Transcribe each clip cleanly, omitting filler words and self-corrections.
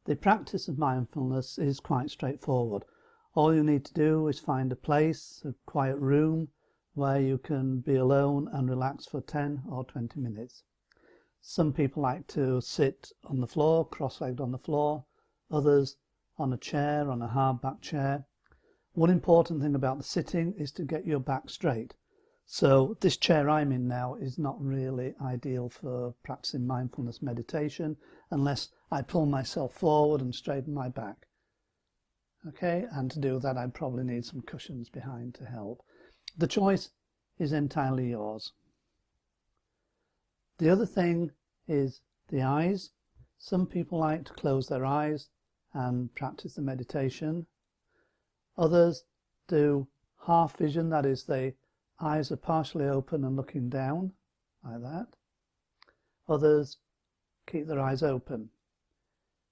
The practice of mindfulness is quite straightforward. All you need to do is find a place, a quiet room, where you can be alone and relax for 10 or 20 minutes. Some people like to sit on the floor, cross-legged on the floor, others on a chair, on a hard-back chair. One important thing about the sitting is to get your back straight. So this chair I'm in now is not really ideal for practicing mindfulness meditation unless I pull myself forward and straighten my back. Okay, and to do that I'd probably need some cushions behind to help. The choice is entirely yours. The other thing is the eyes. Some people like to close their eyes and practice the meditation. Others do half vision, that is, the eyes are partially open and looking down, like that. Others keep their eyes open.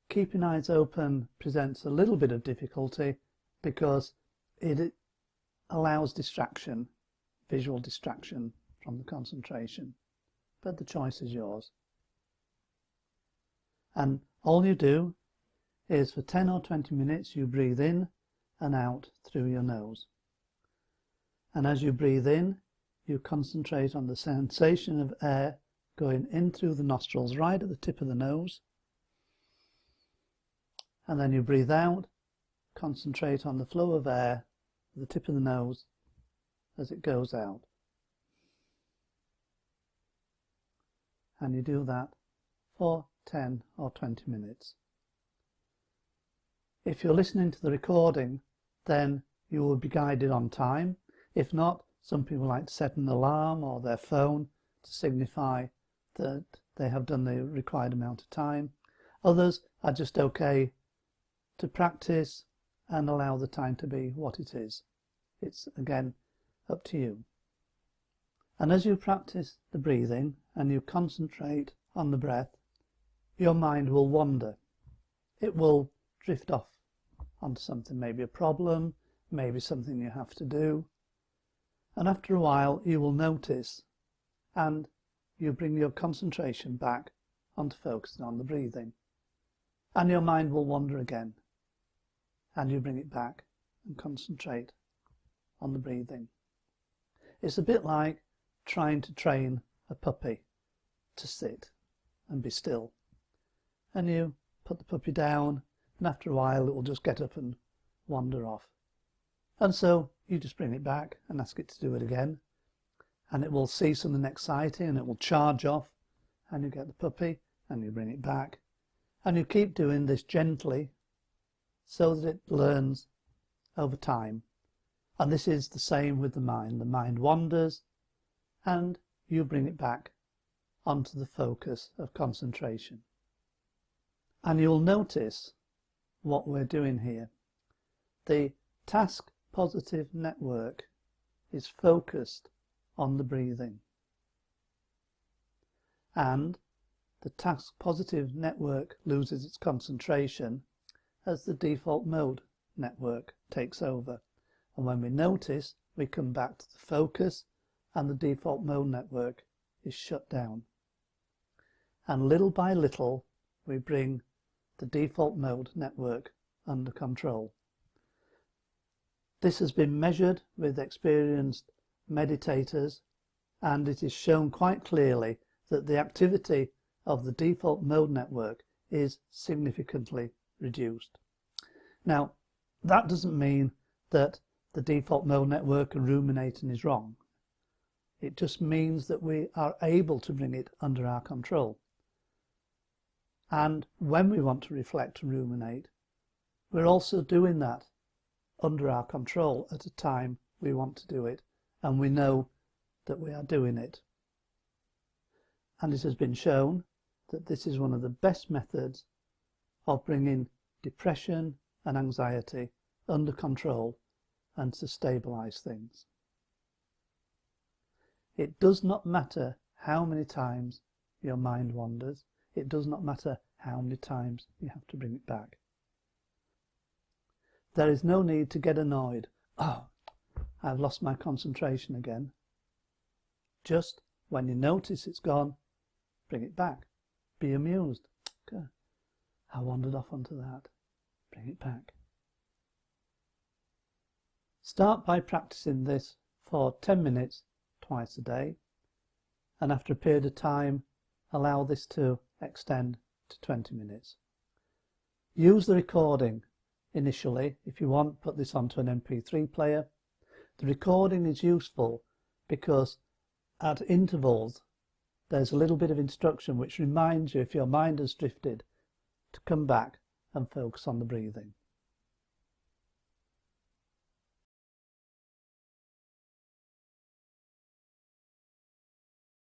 Keeping eyes open presents a little bit of difficulty because it allows distraction, visual distraction from the concentration. But the choice is yours. And all you do is for 10 or 20 minutes you breathe in and out through your nose. And as you breathe in, you concentrate on the sensation of air going in through the nostrils right at the tip of the nose. And then you breathe out, concentrate on the flow of air at the tip of the nose as it goes out. And you do that for 10 or 20 minutes. If you're listening to the recording, then you will be guided on time. If not, some people like to set an alarm or their phone to signify that they have done the required amount of time. Others are just okay to practice and allow the time to be what it is. It's again up to you. And as you practice the breathing and you concentrate on the breath, your mind will wander. It will drift off onto something, maybe a problem, maybe something you have to do. And after a while you will notice and you bring your concentration back onto focusing on the breathing. And your mind will wander again. And you bring it back and concentrate on the breathing. It's a bit like trying to train a puppy to sit and be still. And you put the puppy down, and after a while it will just get up and wander off. And so you just bring it back and ask it to do it again, and it will see something exciting and it will charge off, and you get the puppy and you bring it back, and you keep doing this gently so that it learns over time. And this is the same with the mind. The mind wanders and you bring it back onto the focus of concentration. And you'll notice what we're doing here. The task positive network is focused on the breathing. And the task positive network loses its concentration as the default mode network takes over. And when we notice, we come back to the focus and the default mode network is shut down. And little by little, we bring the default mode network under control. This has been measured with experienced meditators, and it is shown quite clearly that the activity of the default mode network is significantly reduced. Now, that doesn't mean that the default mode network and ruminating is wrong. It just means that we are able to bring it under our control. And when we want to reflect and ruminate, we're also doing that under our control at a time we want to do it, and we know that we are doing it. And it has been shown that this is one of the best methods of bringing depression and anxiety under control and to stabilize things. It does not matter how many times your mind wanders. It does not matter how many times you have to bring it back. There is no need to get annoyed. Oh, I've lost my concentration again. Just when you notice it's gone, bring it back. Be amused. Okay. I wandered off onto that. Bring it back. Start by practicing this for 10 minutes twice a day, and after a period of time allow this to extend to 20 minutes. Use the recording initially. If you want, put this onto an MP3 player. The recording is useful because at intervals there's a little bit of instruction which reminds you, if your mind has drifted, to come back and focus on the breathing.